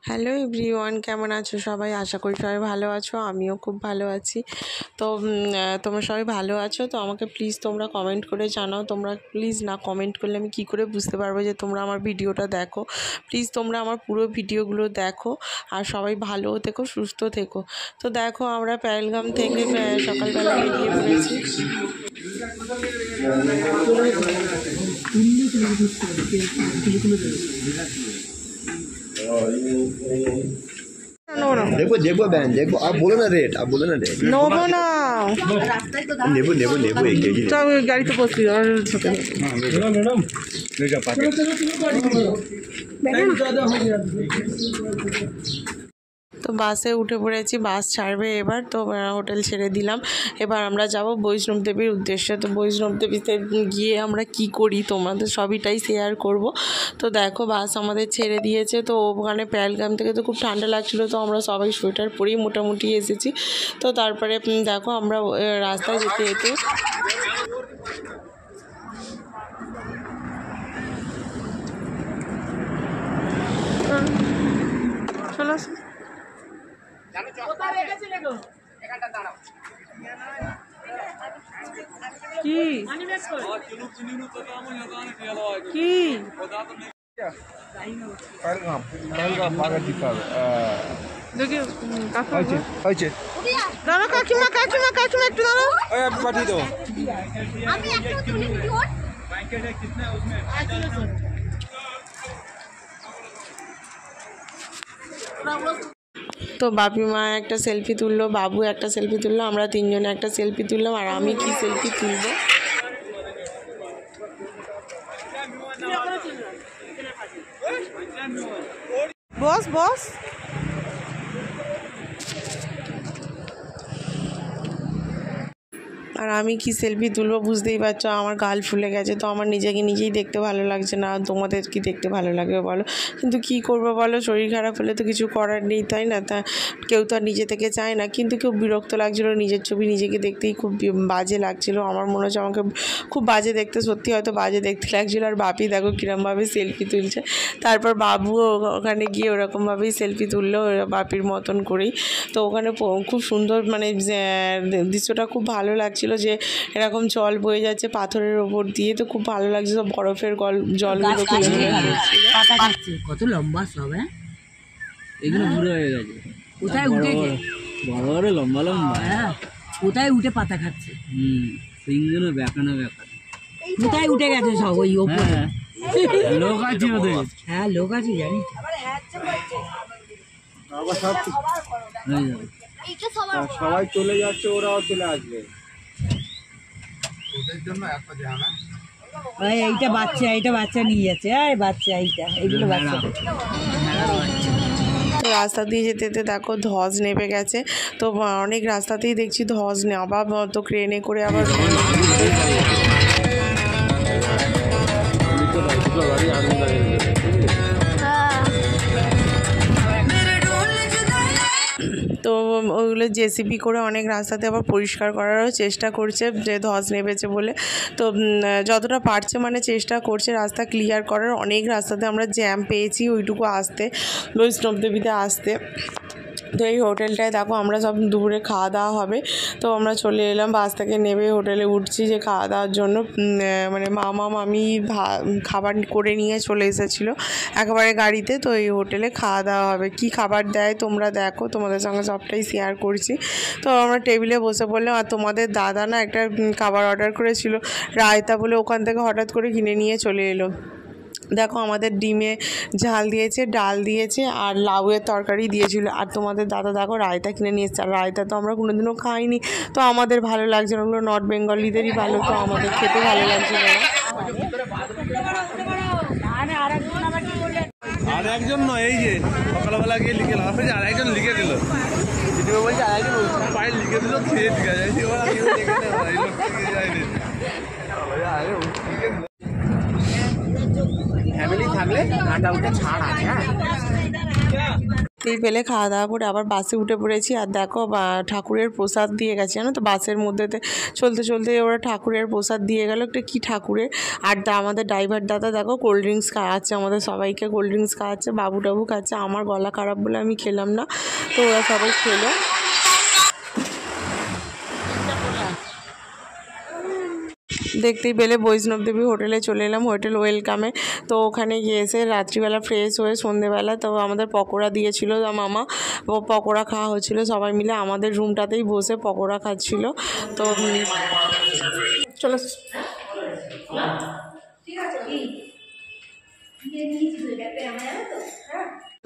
Hello everyone, কেমন আছো সবাই? আশা করি সবাই ভালো আছো। আমিও খুব ভালো আছি। তো তোমরা সবাই ভালো আছো তো? আমাকে প্লিজ তোমরা কমেন্ট করে জানাও। তোমরা প্লিজ না কমেন্ট করলে আমি কি করে বুঝতে পারবো যে তোমরা আমার ভিডিওটা দেখো। প্লিজ তোমরা আমার পুরো ভিডিওগুলো দেখো আর সবাই ভালো থেকো, সুস্থ থেকো। তো দেখো, আমরা পেহেলগাম থেকে সকালবেলা বেরিয়ে পড়েছি। देखो देखो बहन देखो, आप बोलो ना रेट, आप बोलो ना रेट। নেবো না, नेबो नेबो नेबो 1 केजी। চল গাড়িতে বসি। मैडम ले जा पैकेट। তো বাসে উঠে পড়েছি, বাস ছাড়বে এবার। তো হোটেল ছেড়ে দিলাম। এবার আমরা যাব বৈষ্ণব দেবীর উদ্দেশ্যে। তো বৈষ্ণব দেবীতে গিয়ে আমরা কি করি তোমাদের সবইটাই শেয়ার করব। তো দেখো, বাস আমাদের ছেড়ে দিয়েছে। তো ওখানে পেহেলগাম থেকে তো খুব ঠান্ডা লাগছিলো, তো আমরা সবাই সোয়েটার পরেই মোটামুটি এসেছি। তো তারপরে দেখো, আমরা রাস্তায় যেতে যেতে চলো কি কি দেখি দাঁড়া কাকিমা, কাকিমা কাকিমা একটু দাঁড়াও। पाठी दो। তো বাপি মা একটা সেলফি তুললো, বাবু একটা সেলফি তুললো, আমরা তিনজনে একটা সেলফি তুললাম। আর আমি কি সেলফি তুলবো? বস বস। আর আমি কি সেলফি তুলবো বুঝতেই পারছো, আমার গাল ফুলে গেছে। তো আমার নিজেকে নিজেই দেখতে ভালো লাগছে না। তোমাদের কি দেখতে ভালো লাগবে বলো? কিন্তু কি করবো বলো, শরীর খারাপ হলে তো কিছু করার নেই, তাই না? তা কেউ তো আর নিজে থেকে চায় না। কিন্তু খুব বিরক্ত লাগছিলো, নিজের ছবি নিজেকে দেখতেই খুব বাজে লাগছিলো। আমার মনে হচ্ছে আমাকে খুব বাজে দেখতে, সত্যি হয়তো বাজে দেখতে লাগছিলো। আর বাপি দেখো কীরমভাবে সেলফি তুলছে। তারপর বাবুও ওখানে গিয়ে ওরকমভাবেই সেলফি তুললো বাপির মতন করেই। তো ওখানে খুব সুন্দর, মানে দৃশ্যটা খুব ভালো লাগছিল, যে এরকম জল বয়ে যাচ্ছে পাথরের ওপর দিয়ে। তো খুব ভালো লাগছে, সব বরফের জলগুলো কত লম্বা সব। হ্যাঁ, এগুলো বুড়ো হয়ে গেছে। কোথায় উঠেছে? বড় বড় লম্বা লম্বা। হ্যাঁ, কোথায় উঠে পাতা খাচ্ছে? সিংগুলো বেঁকানো বেঁকানো। কোথায় উঠে গেছে সব ওই ওপরে? লোক আছে ওদের। হ্যাঁ, লোক আছে জানি। সবাই চলে যাচ্ছে, ওরাও চলে আসবে। এইটা বাচ্চা নিয়ে যাচ্ছে। বাচ্চা এইগুলো বাচ্চা। তো রাস্তা দিয়ে যেতে যেতে দেখো ধস নেমে গেছে। তো অনেক রাস্তাতেই দেখছি ধস আবার তো ক্রেনে করে আবার তো ওইগুলো জেসিবি করে অনেক রাস্তাতে আবার পরিষ্কার করারও চেষ্টা করছে, যে ধস নেমেছে বলে। তো যতটা পারছে মানে চেষ্টা করছে রাস্তা ক্লিয়ার করার। অনেক রাস্তাতে আমরা জ্যাম পেয়েছি ওইটুকু আসতে, বৈষ্ণব দেবীতে আসতে। তো এই হোটেলটায় দেখো, আমরা সব দুপুরে খাওয়া দাওয়া হবে। তো আমরা চলে এলাম, বাস থেকে নেমে হোটেলে উঠছি যে খাওয়া দাওয়ার জন্য। মানে মামা মামি খাবার করে নিয়ে চলে এসেছিলো একেবারে গাড়িতে। তো এই হোটেলে খাওয়া দাওয়া হবে। কি খাবার দেয় তোমরা দেখো, তোমাদের সঙ্গে সবটাই শেয়ার করছি। তো আমরা টেবিলে বসে পড়লাম। আর তোমাদের দাদা না একটা খাবার অর্ডার করেছিল রায়তা বলে, ওখান থেকে হঠাৎ করে কিনে নিয়ে চলে এলো। দেখো, আমাদের ডিমে ঝাল দিয়েছে, ডাল দিয়েছে আর লাউয়ের তরকারি দিয়েছিল। আর তোমাদের দাদা দেখো রায়তা কিনে নিয়ে এসছে। আর রায়তা তো আমরা কোনোদিনও খাইনি, তো আমাদের ভালো লাগছে না। ওগুলো নর্থ বেঙ্গলিদেরই ভালো, তো আমাদের খেতে ভালো লাগছে না। আর একজন নয়, এই যে সকালবেলা গিয়ে লিখে আর একজন লিখে দিল, বলছে আর একজন ফাইল লিখে দিল, খেয়ে ঠিক আছে। ফ্যামিলি থাকলে কাটা উঠে ছাড় আছে। দেখতেই পেলে খাওয়া দাওয়া করে আবার বাসে উঠে পড়েছি। আর দেখো ঠাকুরের প্রসাদ দিয়ে গেছে জানো তো, বাসের মধ্যেতে চলতে চলতে ওরা ঠাকুরের প্রসাদ দিয়ে গেল, একটা কী ঠাকুরের। আর আমাদের ড্রাইভার দাদা দেখো কোল্ড ড্রিঙ্কস খাওয়াচ্ছে, আমাদের সবাইকে কোল্ড ড্রিঙ্কস খাওয়াচ্ছে, বাবু টাবু খাচ্ছে। আমার গলা খারাপ বলে আমি খেলাম না, তো ওরা সবাই খেলো। দেখতেই পেলে বৈষ্ণব দেবী হোটেলে চলে এলাম, হোটেল ওয়েলকামে। তো ওখানে গিয়ে এসে রাত্রিবেলা ফ্রেশ হয়ে সন্ধেবেলা তো আমাদের পকোড়া দিয়েছিল মামা, পকোড়া খাওয়া হচ্ছিলো সবাই মিলে, আমাদের রুমটাতেই বসে পকোড়া খাচ্ছিল। তো চলো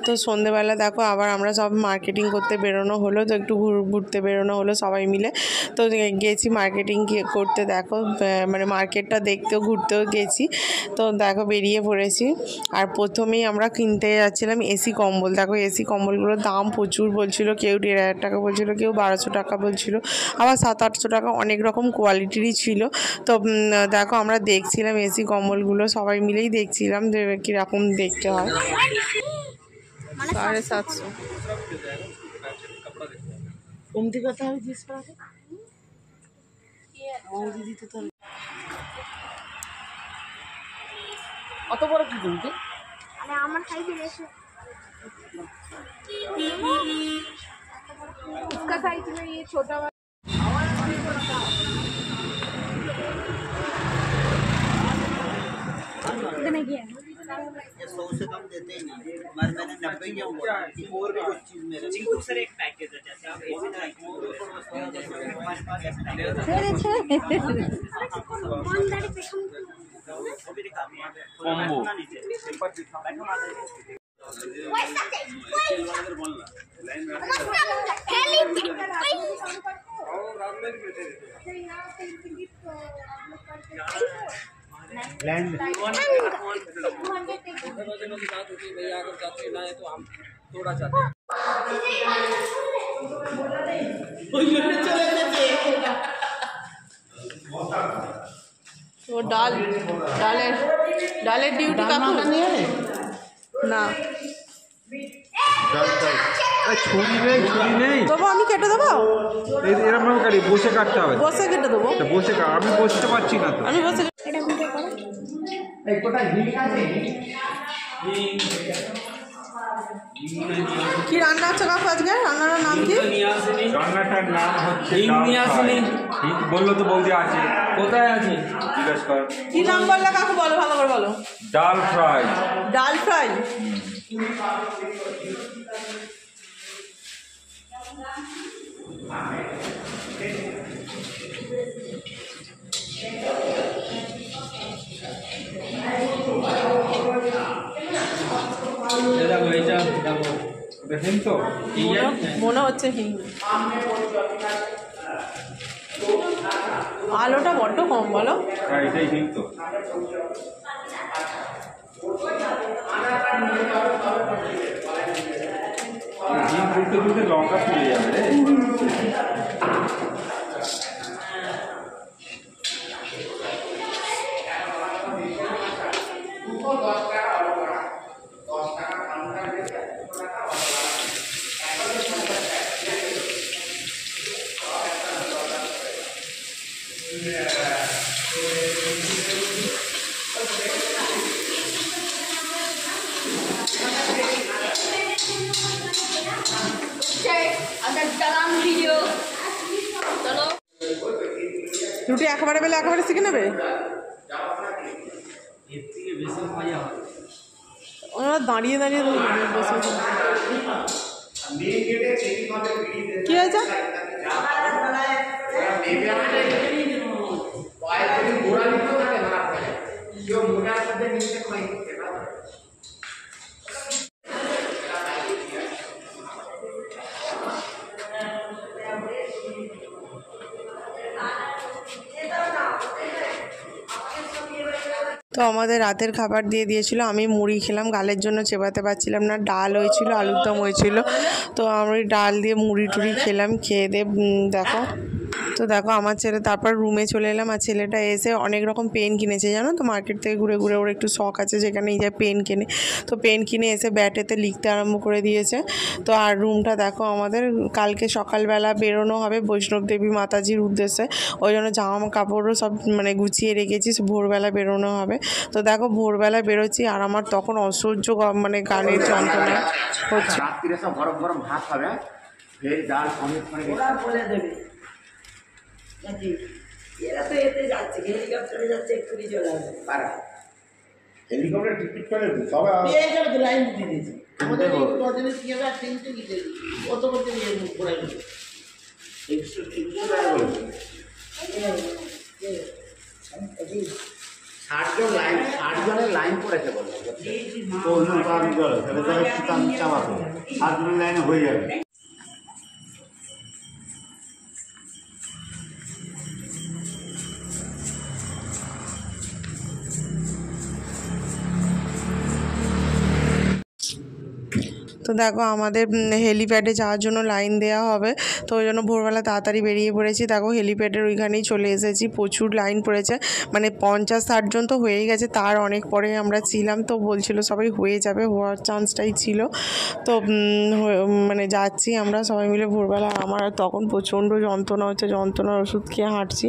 তো সন্ধেবেলা দেখো আবার আমরা সব মার্কেটিং করতে বেরোনো হলো, তো একটু ঘুরতে বেরোনো হলো সবাই মিলে। তো গেছি মার্কেটিং করতে, দেখো মানে মার্কেটটা দেখতেও ঘুরতেও গেছি। তো দেখো বেরিয়ে পড়েছি। আর প্রথমেই আমরা কিনতে যাচ্ছিলাম এসি কম্বল। দেখো এসি কম্বলগুলোর দাম প্রচুর বলছিল, কেউ 1,500 টাকা বলছিল, কেউ 1200 টাকা বলছিল, আবার 700-800 টাকা, অনেক রকম কোয়ালিটিরই ছিল। তো দেখো আমরা দেখছিলাম এসি কম্বলগুলো, সবাই মিলেই দেখছিলাম যে কীরকম দেখতে হয়। 750 কমতি কথা হবে জিজ্ঞেস করাতে দিতে তো অত বড় কি কমতি আমার সাইজে বেশি उसका साइज में ये छोटा वाला कितने की है 100 से कम देते ही नहीं, मैंने 90 किया हुआ और भी कुछ चीज मेरे चिंकू सर एक पैकेज है, जैसे आप ऐसे कॉम्बो लैंड थोड़ा चाहते তো ডালের ডিউটি কাকু না ছুরি নেই তবু আমি কেটে দেবো, এরকম কাটি বসে কাটতে হবে, বসে কেটে দেবো, বসে আমি বসতে পারছি না তো, আমি বসে। কি রান্না হচ্ছে কাকু আজকে? রান্নার নাম কি? রান্নাটার নাম হচ্ছে বললো তো বৌদি আছে, কোথায় আছে জিজ্ঞেস কর। কি নাম বললে কাকু? বলো ভালো করে বলো। ডাল ফ্রাই। ডাল ফ্রাই। দেখেন তো মনে হচ্ছে হিং। আলোটা বড্ড কম বলো। হ্যাঁ এটাই হিং তো। হিং ঘুরতে ঘুরতে লঙ্কা ফুলে যাবে রে। রুটি একেবারে বেলে একেবারে শিখে নেবে। ওরা দাঁড়িয়ে দাঁড়িয়ে বসে কি হয়েছে? তো আমাদের রাতের খাবার দিয়ে দিয়েছিল, আমি মুড়ি খেলাম, গালের জন্য চেবাতে পারছিলাম না, ডাল হয়েছিল, আলুর দম হয়েছিল, তো আমি ডাল দিয়ে মুড়ি টুড়ি খেলাম, খেয়ে দিয়ে দেখো তো তো দেখো আমার ছেলে তারপর রুমে চলে এলাম, আর ছেলেটা এসে অনেক রকম পেন কিনেছে জানো তো, মার্কেট থেকে ঘুরে ঘুরে ওর একটু শখ আছে যেখানে এই যে পেন কেনে, তো পেন কিনে এসে ব্যাটেতে লিখতে আরম্ভ করে দিয়েছে। তো আর রুমটা দেখো আমাদের কালকে সকালবেলা বেরোনো হবে বৈষ্ণব দেবী মাতাজির উদ্দেশ্যে, ওই জন্য জামা কাপড়ও সব মানে গুছিয়ে রেখেছি, ভোরবেলা বেরোনো হবে। তো দেখো ভোরবেলা বেরোচ্ছি আর আমার তখন অসহ্য মানে গানের যন্ত্রণা হচ্ছে। রাত্রিরে সব গরম গরম ভাত হবে, ফের ডাল অনেক বলে দেবে নাকি এরা তো এতে যাচ্ছে, হেলিকপ্টারে যাচ্ছে, এক্ষুনি চলে আসবে পারা। হেলিকপ্টার টিকিট করে সবাই পেয়ে যাবে তো, লাইন দিতে দিয়েছে আমাদের এই কদিনের কি হবে, আর তিনটে দিতে কত করতে নিয়ে ঘোরা গেল 100 টাকা বলেছে। 60 জনের লাইন করেছে বলে, তো অন্য কারণ করে তাহলে যারা শীতান চামাতো 60 জনের লাইনে হয়ে যাবে। তো দেখো আমাদের হেলিপ্যাডে যাওয়ার জন্য লাইন দেওয়া হবে, তো ওই জন্য ভোরবেলা তাড়াতাড়ি বেরিয়ে পড়েছি। দেখো হেলিপ্যাডের ওইখানেই চলে এসেছি, প্রচুর লাইন পড়েছে, মানে 50-60 জন তো হয়েই গেছে, তার অনেক পরে আমরা ছিলাম। তো বলছিল সবাই হয়ে যাবে, হওয়ার চান্সটাই ছিল। তো মানে যাচ্ছি আমরা সবাই মিলে ভোরবেলা। আমার তখন প্রচণ্ড যন্ত্রণা হচ্ছে, যন্ত্রণার ওষুধ খেয়ে হাঁটছি,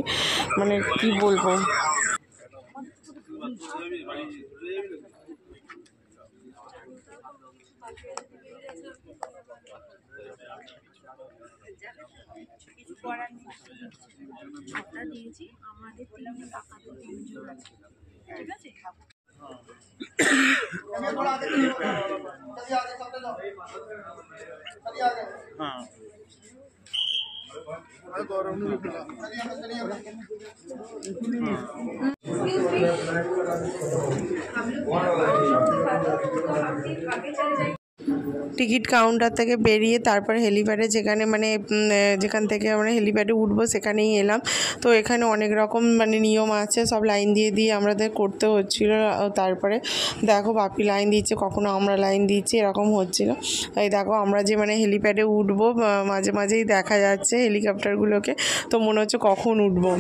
মানে কি বলবো। কিছু করার নেই, ছাতা দিয়েছি, আমাদের 3 টাকা তো 3 জন আছে, ঠিক আছে। টিকিট কাউন্টার থেকে বেরিয়ে তারপর হেলিপ্যাডে যেখানে মানে যেখান থেকে আমরা হেলিপ্যাডে উঠবো সেখানেই এলাম। তো এখানে অনেক রকম মানে নিয়ম আছে, সব লাইন দিয়ে দিয়ে আমাদের করতে হচ্ছিলো। তারপরে দেখো বাপি লাইন দিচ্ছে, কখনো আমরা লাইন দিচ্ছি, এরকম হচ্ছিলো। এই দেখো আমরা যে মানে হেলিপ্যাডে উঠবো, মাঝে মাঝেই দেখা যাচ্ছে হেলিকপ্টারগুলোকে, তো মনে হচ্ছে কখন উঠবো।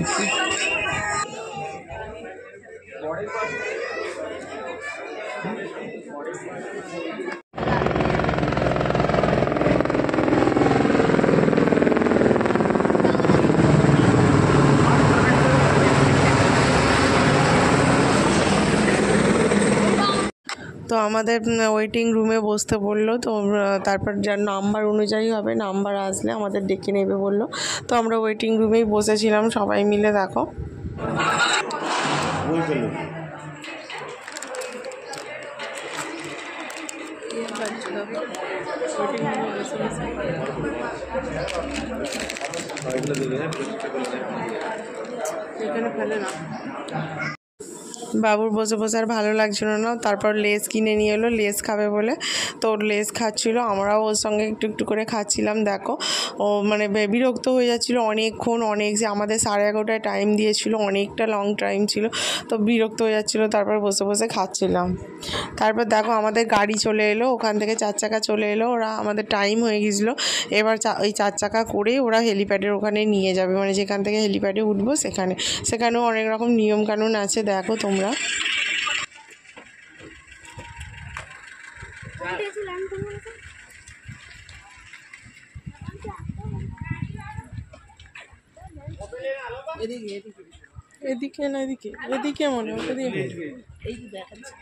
তো আমাদের ওয়েটিং রুমে বসতে বললো, তো তারপর যার নাম্বার অনুযায়ী হবে, নাম্বার আসলে আমাদের ডেকে নেবে বললো। তো আমরা ওয়েটিং রুমেই বসেছিলাম সবাই মিলে। দেখো এখানে ফেলে না, বাবুর বসে বসে আর ভালো লাগছিল না, তারপর লেস কিনে নিয়ে এলো, লেস খাবে বলে। তো ওর লেস খাচ্ছিলো, আমরাও ওর সঙ্গে একটু একটু করে খাচ্ছিলাম। দেখো ও মানে বিরক্ত হয়ে যাচ্ছিলো অনেকক্ষণ, অনেক যে আমাদের 11:30টায় টাইম দিয়েছিল, অনেকটা লং টাইম ছিল, তো বিরক্ত হয়ে যাচ্ছিলো। তারপর বসে বসে খাচ্ছিলাম। তারপর দেখো আমাদের গাড়ি চলে এলো, ওখান থেকে 4 চাকা চলে এলো, ওরা আমাদের টাইম হয়ে গিয়েছিলো। এবার ওই 4 চাকা করে ওরা হেলিপ্যাডের ওখানে নিয়ে যাবে, মানে যেখান থেকে হেলিপ্যাডে উঠবো সেখানেও অনেক রকম নিয়মকানুন আছে। দেখো তোমরা এদিকে না, এদিকে মনে ওটা দিয়ে এই দেখাচ্ছে।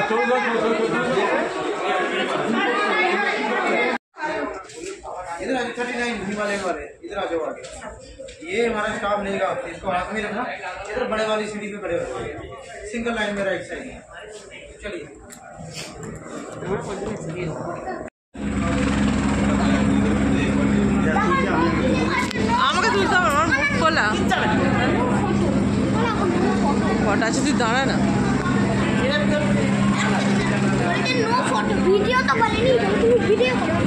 চলো बनेगा इसको हाथ में रखना इधर बड़े वाली सीढ़ी पे खड़े हो सिंगल लाइन में राइट साइड चलिए আমাকে তুলতে হবে আমার মুখ খোলা কটা আছে তুই দাঁড়া না ভিডিও তো বলেনি তুমি ভিডিও করো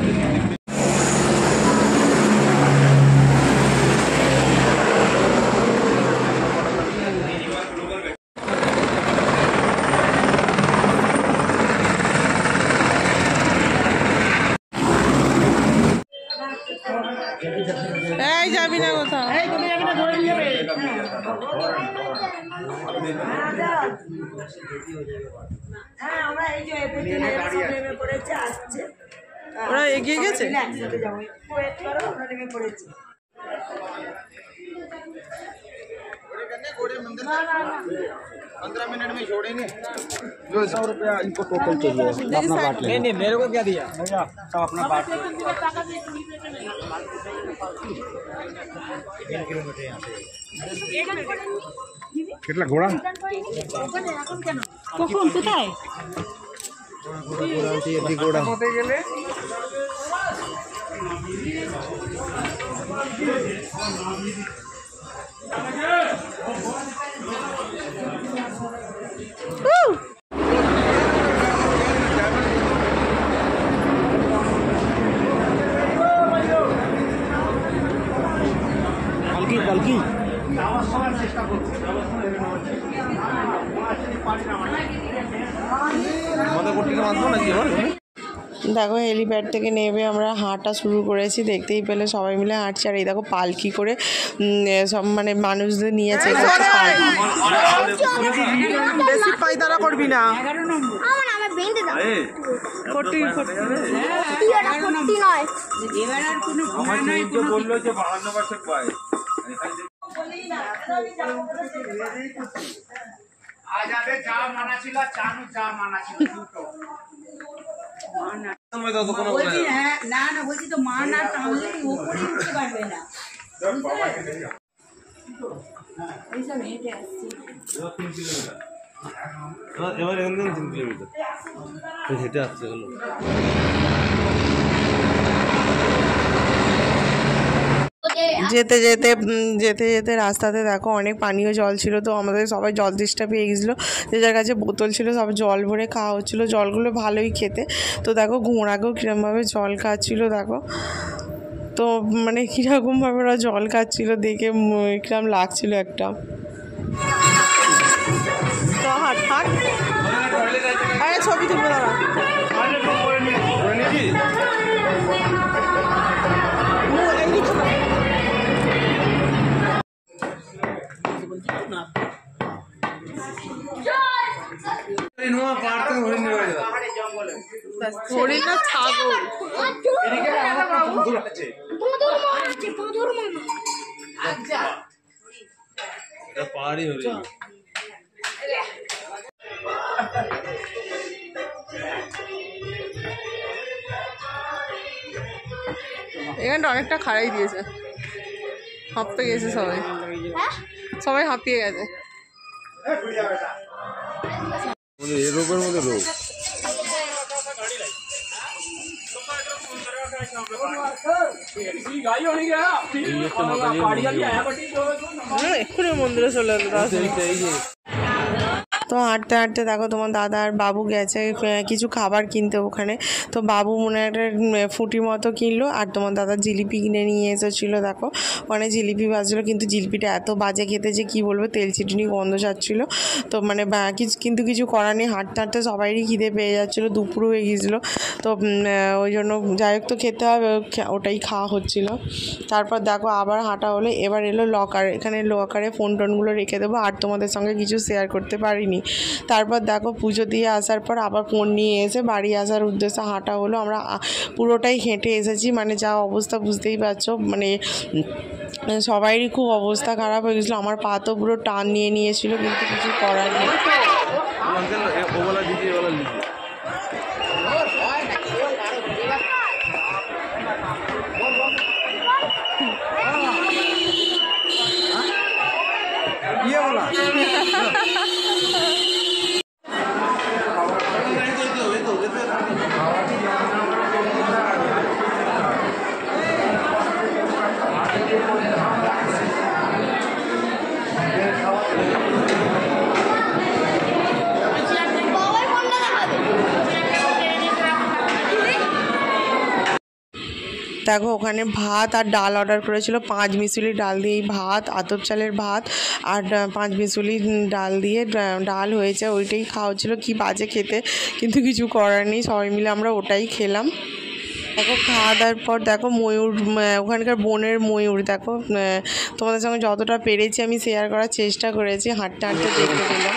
এই যাবি না কোথাও ওরা এগিয়ে গেছে पंद्रह मिनट में छोड़ेंगे 100 रुपया इनको टोटल चाहिए अपना बांट ले नहीं मेरे को क्या दिया सब अपना बांट कितना घोड़ा কখন কোথায় घोड़ा कलकी দেখো হেলিপ্যাড থেকে নেমে আমরা হাঁটা শুরু করেছি দেখতেই পেলে সবাই মিলে হাঁটছি আর এই দেখো পালকি করে সব মানে মানুষদের নিয়েছে বেশি পায়তারা করবি না আমার নামে বেঁধে দাও কোটি কোটি নয় এবার আর কোনো ঘোড়া নাই কোনো বললো যে 52 বছর পায় আজ আগে যা মানা ছিল চানু যা মানা ছিল দুটো বলছি হ্যাঁ না না বলছি তো মা না টানলে ওপরে উঠতে পারবে না এইসব হেঁটে আসছি এবার এখান থেকে 3 কিলোমিটার হেঁটে আসছে এগুলো যেতে যেতে যেতে যেতে রাস্তাতে দেখো অনেক পানীয় জল ছিল তো আমাদের সবাই জল তেষ্টা পেয়ে গেছিলো যে যার কাছে বোতল ছিল সব জল ভরে খাওয়া হচ্ছিলো জলগুলো ভালোই খেতে তো দেখো ঘোড়াকেও কীরকমভাবে জল খাচ্ছিলো দেখো তো মানে কীরকমভাবে ওরা জল খাচ্ছিল দেখে কিরকম লাগছিল একটা তো হাট হাট আরে ছবি তুলবো দাঁড়া হরিণ না ছাগল পাহাড়ি হরিণ এখানটা অনেকটা খাড়াই দিয়েছে হাঁপিয়ে গেছে সবাই সবাই হাঁপিয়ে গেছে রোগের মধ্যে রোগ এক্ষুনি মন্দিরে চলে এলো তো হাঁটতে হাঁটতে দেখো তোমার দাদা আর বাবু গেছে কিছু খাবার কিনতে ওখানে তো বাবু মনে একটা ফুটি মতো কিনলো আর তোমার দাদা জিলিপি কিনে নিয়ে এসেছিলো দেখো ওখানে জিলিপি বাজছিলো কিন্তু জিলিপিটা এত বাজে খেতে যে কী বলবো তেল চিটনি গন্ধ যাচ্ছিলো তো মানে কিন্তু কিছু করার নেই হাঁটতে হাঁটতে সবাইরই খিদে পেয়ে যাচ্ছিলো দুপুর হয়ে গিয়েছিলো তো ওই জন্য যাই হোক তো খেতে হবে ওটাই খাওয়া হচ্ছিলো তারপর দেখো আবার হাঁটা হলো এবার এলো লকার এখানে লকারে ফোন টোনগুলো রেখে দেবো আর তোমাদের সঙ্গে কিছু শেয়ার করতে পারিনি তারপর দেখো পুজো দিয়ে আসার পর আবার ফোন নিয়ে এসে বাড়ি আসার উদ্দেশ্যে হাঁটা হলো আমরা পুরোটাই হেঁটে এসেছি মানে যা অবস্থা বুঝতেই পারছো মানে সবাইরই খুব অবস্থা খারাপ হয়ে গেছিলো আমার পা তো পুরো টান নিয়ে নিয়েছিল কিন্তু কিছু করার নেই দেখো ওখানে ভাত আর ডাল অর্ডার করেছিল, 5 মিশুলি ডাল দিয়ে ভাত, আতপ চালের ভাত আর 5 মিশুলি ডাল দিয়ে ডাল হয়েছে, ওইটাই খাওয়া হচ্ছিল। কি বাজে খেতে, কিন্তু কিছু করার নেই, সবাই মিলে আমরা ওটাই খেলাম। দেখো খাওয়া দাওয়ার পর দেখো ময়ূর, ওখানকার বনের ময়ূর দেখো, তোমাদের সঙ্গে যতটা পেরেছি আমি শেয়ার করার চেষ্টা করেছি, হাঁটতে হাঁটতে দেখতে পেলাম।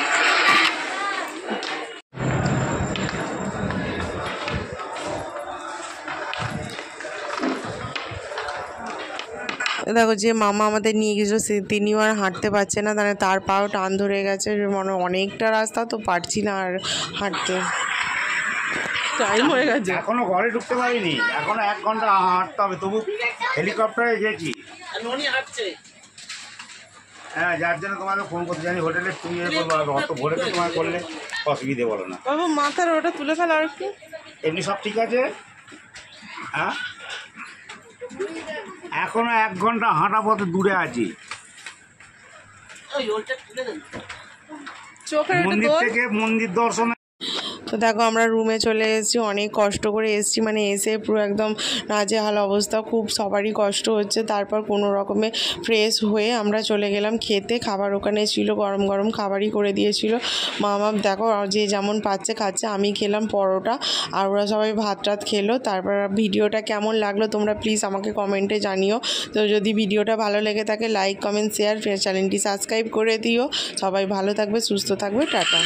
দেখো যে মামা আমাদের নিয়ে গেছিলো তিনিও আর হাঁটতে পারছে না, তাহলে তার পাও টান ধরে গেছে, মনে অনেকটা রাস্তা তো পারছি না আর হাঁটতে, টাইম হয়ে গেছে। এখনো ঘরে ঢুকতে পারিনি, এখনো 1 ঘন্টা হাঁটতে হবে, তবু হেলিকপ্টারে গেছি। হ্যাঁ, যার জন্য তোমাকে ফোন করতে জানি হোটেলে তুমি করবো, অত ভোরে তো তোমার করলে অসুবিধে বলো না। বাবু মাথার ওটা তুলে ফেলা আর কি, এমনি সব ঠিক আছে। হ্যাঁ, এখনো 1 ঘন্টা হাঁটা পথে দূরে আছি মন্দির থেকে, মন্দির দর্শনে। তো দেখো আমরা রুমে চলে এসেছি, অনেক কষ্ট করে এসেছি, মানে এসে পুরো একদম নাজেহাল অবস্থা, খুব সবারই কষ্ট হচ্ছে। তারপর কোনো রকমে ফ্রেশ হয়ে আমরা চলে গেলাম খেতে। খাবার ওখানে ছিল, গরম গরম খাবারই করে দিয়েছিল মামা। দেখো যে যেমন পাচ্ছে খাচ্ছে, আমি খেলাম পরোটা আর ওরা সবাই ভাত টাত খেলো। তারপর ভিডিওটা কেমন লাগলো তোমরা প্লিজ আমাকে কমেন্টে জানিও। তো যদি ভিডিওটা ভালো লেগে থাকে লাইক কমেন্ট শেয়ার, চ্যানেলটি সাবস্ক্রাইব করে দিও। সবাই ভালো থাকবে, সুস্থ থাকবে, টাটা।